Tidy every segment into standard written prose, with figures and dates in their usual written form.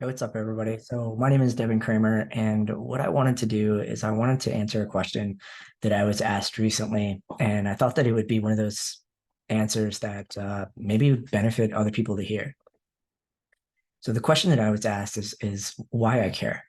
Hey, what's up, everybody? So my name is Devin Kramer, and what I wanted to do is I wanted to answer a question that I was asked recently, and I thought that it would be one of those answers that maybe would benefit other people to hear. So the question that I was asked is why I care.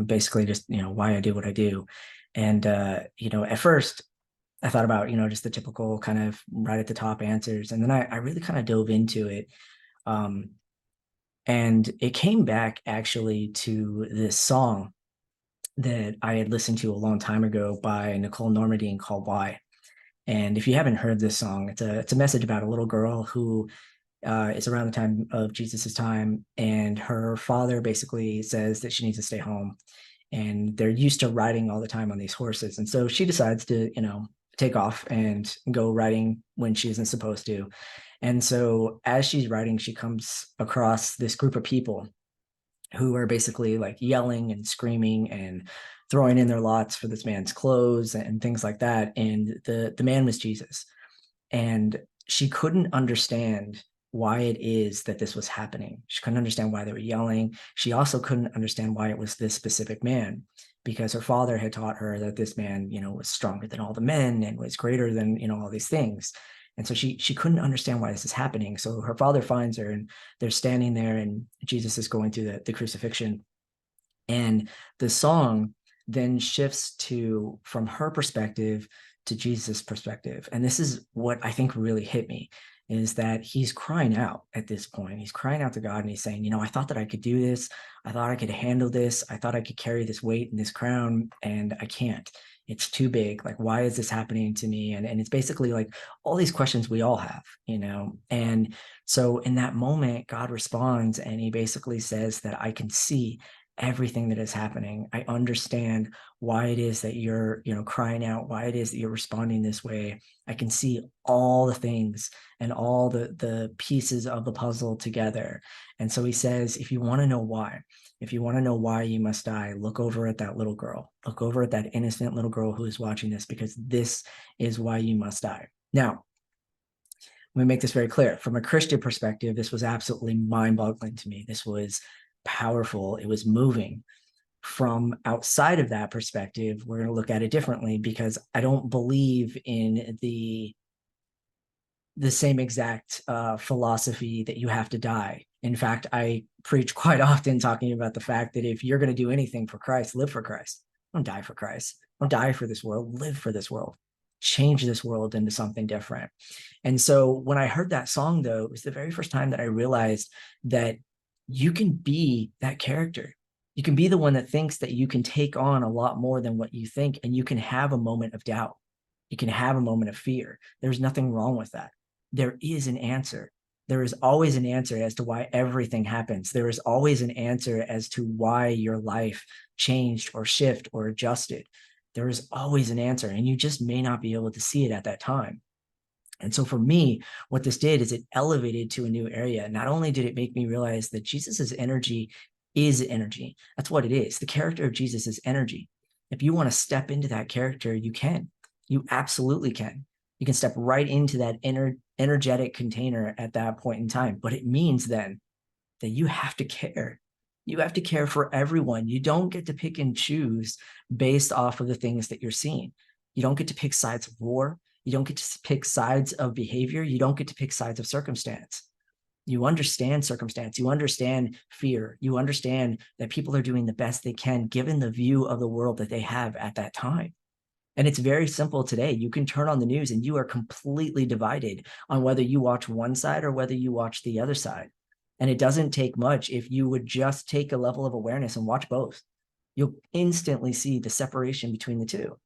Basically just why I do what I do, and at first I thought about just the typical kind of right at the top answers, and then I really kind of dove into it. Um, And it came back actually to this song that I had listened to a long time ago by Nicole Normandy called Why. And if you haven't heard this song, it's a message about a little girl who is around the time of Jesus's time, and her father basically says that she needs to stay home. And they're used to riding all the time on these horses, and so she decides to, take off and go riding when she isn't supposed to. And so as she's riding, she comes across this group of people who are basically like yelling and screaming and throwing in their lots for this man's clothes and things like that. And the man was Jesus. And she couldn't understand why it is that this was happening. She couldn't understand why they were yelling. She also couldn't understand why it was this specific man, because her father had taught her that this man, was stronger than all the men and was greater than, all these things. And so she couldn't understand why this is happening. So her father finds her, and they're standing there, and Jesus is going through the crucifixion. And the song then shifts to from her perspective to Jesus' perspective. And this is what I think really hit me, is that he's crying out at this point. He's crying out to God, and he's saying, I thought that I could do this. I thought I could handle this. I thought I could carry this weight and this crown, and I can't. It's too big. Like, why is this happening to me? And it's basically like all these questions we all have, And so in that moment, God responds, and he basically says that I can see everything that is happening. I understand why it is that you're, crying out, why it is that you're responding this way. I can see all the things and all the pieces of the puzzle together. And so he says, if you want to know why, if you want to know why you must die, look over at that little girl. Look over at that innocent little girl who is watching this, because this is why you must die. Now, let me make this very clear. From a Christian perspective, this was absolutely mind-boggling to me. This was powerful. It was moving. From outside of that perspective, we're going to look at it differently, because I don't believe in the same exact philosophy that you have to die. In fact, I preach quite often talking about the fact that if you're going to do anything for Christ, live for Christ. Don't die for Christ. Don't die for this world. Live for this world. Change this world into something different. And so when I heard that song, though, it was the very first time that I realized that you can be that character. You can be the one that thinks that you can take on a lot more than what you think, and you can have a moment of doubt. You can have a moment of fear. There's nothing wrong with that. There is an answer. There is always an answer as to why everything happens. There is always an answer as to why your life changed or shifted or adjusted. There is always an answer, and you just may not be able to see it at that time. And so for me, what this did is it elevated to a new area. Not only did it make me realize that Jesus's energy is energy. That's what it is. The character of Jesus is energy. If you want to step into that character, you can. You absolutely can. You can step right into that energetic container at that point in time. But it means then that you have to care. You have to care for everyone. You don't get to pick and choose based off of the things that you're seeing. You don't get to pick sides of war. You don't get to pick sides of behavior. You don't get to pick sides of circumstance. You understand circumstance. You understand fear. You understand that people are doing the best they can given the view of the world that they have at that time. And it's very simple today. You can turn on the news and you are completely divided on whether you watch one side or whether you watch the other side. And it doesn't take much if you would just take a level of awareness and watch both. You'll instantly see the separation between the two.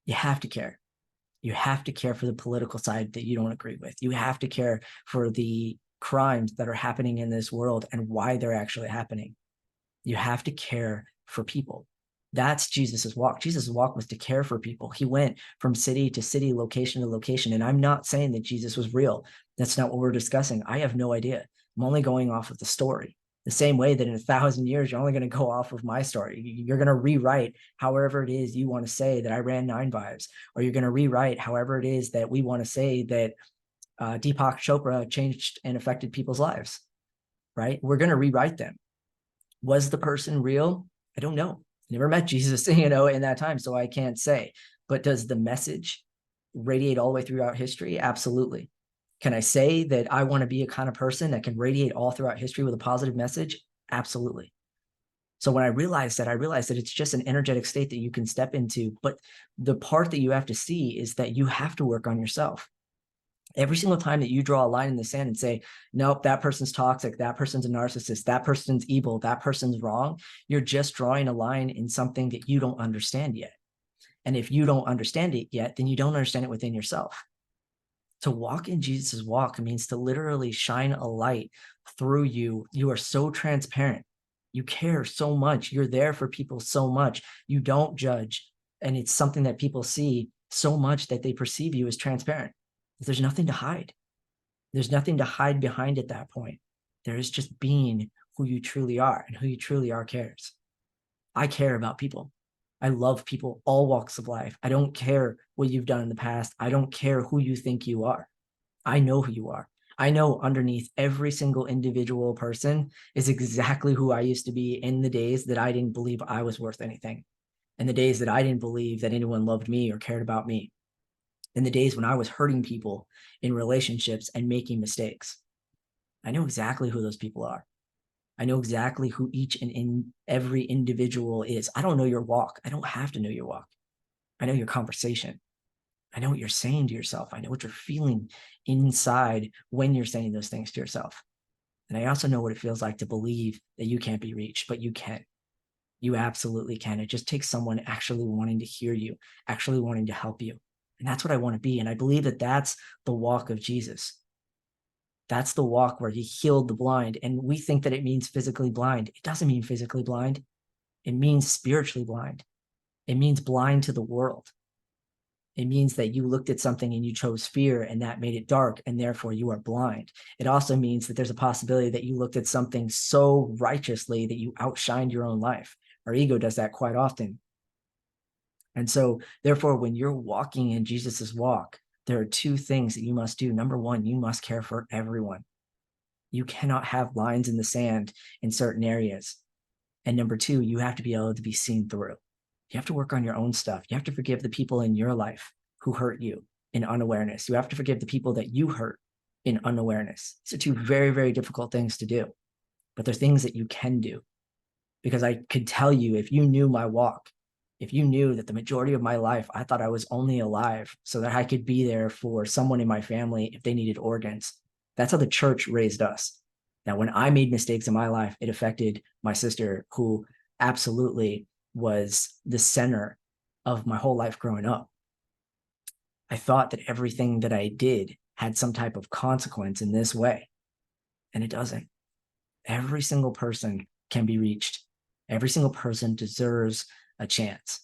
You have to care. You have to care for the political side that you don't agree with. You have to care for the crimes that are happening in this world and why they're actually happening. You have to care for people. That's Jesus's walk. Jesus's walk was to care for people. He went from city to city, location to location. And I'm not saying that Jesus was real. That's not what we're discussing. I have no idea. I'm only going off of the story. The same way that in 1,000 years, you're only going to go off of my story. You're going to rewrite however it is you want to say that I ran 9 Vibes, or you're going to rewrite however it is that we want to say that Deepak Chopra changed and affected people's lives. right? We're going to rewrite them. Was the person real? I don't know. I never met Jesus, in that time, so I can't say. But does the message radiate all the way throughout history? Absolutely. Can I say that I want to be a kind of person that can radiate all throughout history with a positive message? Absolutely. So when I realized that it's just an energetic state that you can step into. But the part that you have to see is that you have to work on yourself. Every single time that you draw a line in the sand and say, nope, that person's toxic, that person's a narcissist, that person's evil, that person's wrong, you're just drawing a line in something that you don't understand yet. And if you don't understand it yet, then you don't understand it within yourself. To walk in Jesus's walk means to literally shine a light through you. You are so transparent. You care so much. You're there for people so much. You don't judge. And it's something that people see so much that they perceive you as transparent. There's nothing to hide. There's nothing to hide behind at that point. There is just being who you truly are, and who you truly are cares. I care about people. I love people, all walks of life. I don't care what you've done in the past. I don't care who you think you are. I know who you are. I know underneath every single individual person is exactly who I used to be in the days that I didn't believe I was worth anything, in the days that I didn't believe that anyone loved me or cared about me, in the days when I was hurting people in relationships and making mistakes. I know exactly who those people are. I know exactly who each and in every individual is. I don't know your walk. I don't have to know your walk. I know your conversation. I know what you're saying to yourself. I know what you're feeling inside when you're saying those things to yourself. And I also know what it feels like to believe that you can't be reached, but you can. You absolutely can. It just takes someone actually wanting to hear you, actually wanting to help you. And that's what I want to be. And I believe that that's the walk of Jesus. That's the walk where he healed the blind. And we think that it means physically blind. It doesn't mean physically blind. It means spiritually blind. It means blind to the world. It means that you looked at something and you chose fear, and that made it dark, and therefore you are blind. It also means that there's a possibility that you looked at something so righteously that you outshined your own life. Our ego does that quite often. And so, therefore, when you're walking in Jesus's walk, there are two things that you must do. Number one, you must care for everyone. You cannot have lines in the sand in certain areas. And number two, you have to be able to be seen through. You have to work on your own stuff. You have to forgive the people in your life who hurt you in unawareness. You have to forgive the people that you hurt in unawareness. These are two very, very difficult things to do, but they're things that you can do. Because I could tell you, if you knew my walk, if you knew that the majority of my life, I thought I was only alive so that I could be there for someone in my family if they needed organs. That's how the church raised us. Now, when I made mistakes in my life, it affected my sister, who absolutely was the center of my whole life growing up. I thought that everything that I did had some type of consequence in this way, and it doesn't. Every single person can be reached. Every single person deserves a chance.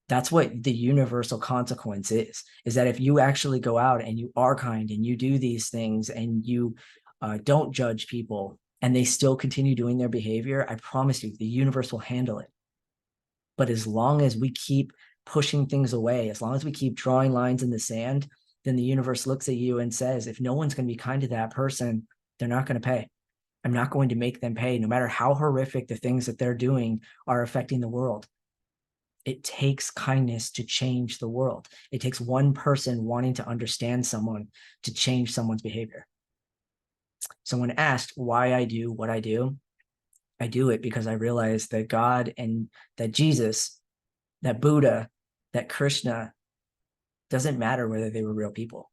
That's what the universal consequence is that if you actually go out and you are kind and you do these things and you don't judge people and they still continue doing their behavior, I promise you, the universe will handle it. But as long as we keep pushing things away, as long as we keep drawing lines in the sand, then the universe looks at you and says, if no one's going to be kind to that person, they're not going to pay. I'm not going to make them pay, no matter how horrific the things that they're doing are affecting the world. It takes kindness to change the world. It takes one person wanting to understand someone to change someone's behavior. So when asked why I do what I do it because I realize that God and that Jesus, that Buddha, that Krishna, doesn't matter whether they were real people.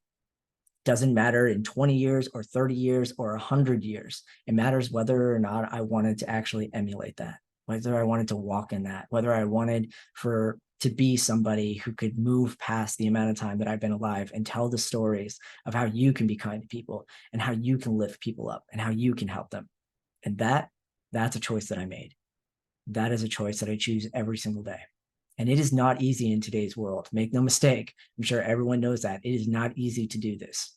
Doesn't matter in 20 years or 30 years or 100 years. It matters whether or not I wanted to actually emulate that, whether I wanted to walk in that, whether I wanted to be somebody who could move past the amount of time that I've been alive and tell the stories of how you can be kind to people and how you can lift people up and how you can help them. And that's a choice that I made. That is a choice that I choose every single day. And it is not easy in today's world. Make no mistake. I'm sure everyone knows that. It is not easy to do this,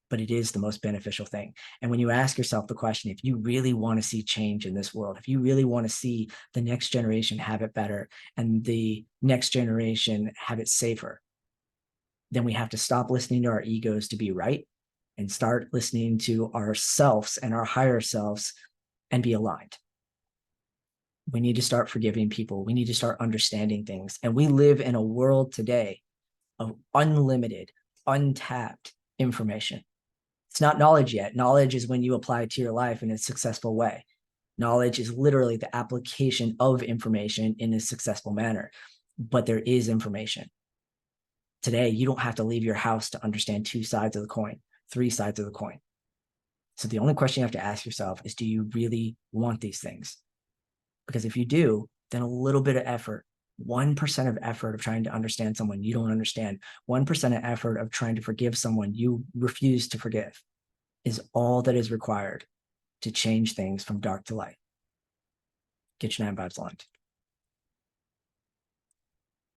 but it is the most beneficial thing. And when you ask yourself the question, if you really want to see change in this world, if you really want to see the next generation have it better and the next generation have it safer, then we have to stop listening to our egos to be right. and start listening to ourselves and our higher selves and be aligned. We need to start forgiving people. We need to start understanding things. And we live in a world today of unlimited, untapped information. It's not knowledge yet. Knowledge is when you apply it to your life in a successful way. Knowledge is literally the application of information in a successful manner. But there is information. Today, you don't have to leave your house to understand two sides of the coin, three sides of the coin. So the only question you have to ask yourself is, do you really want these things? Because if you do, then a little bit of effort, 1% of effort of trying to understand someone you don't understand, 1% of effort of trying to forgive someone you refuse to forgive is all that is required to change things from dark to light. Get your 9 vibes aligned.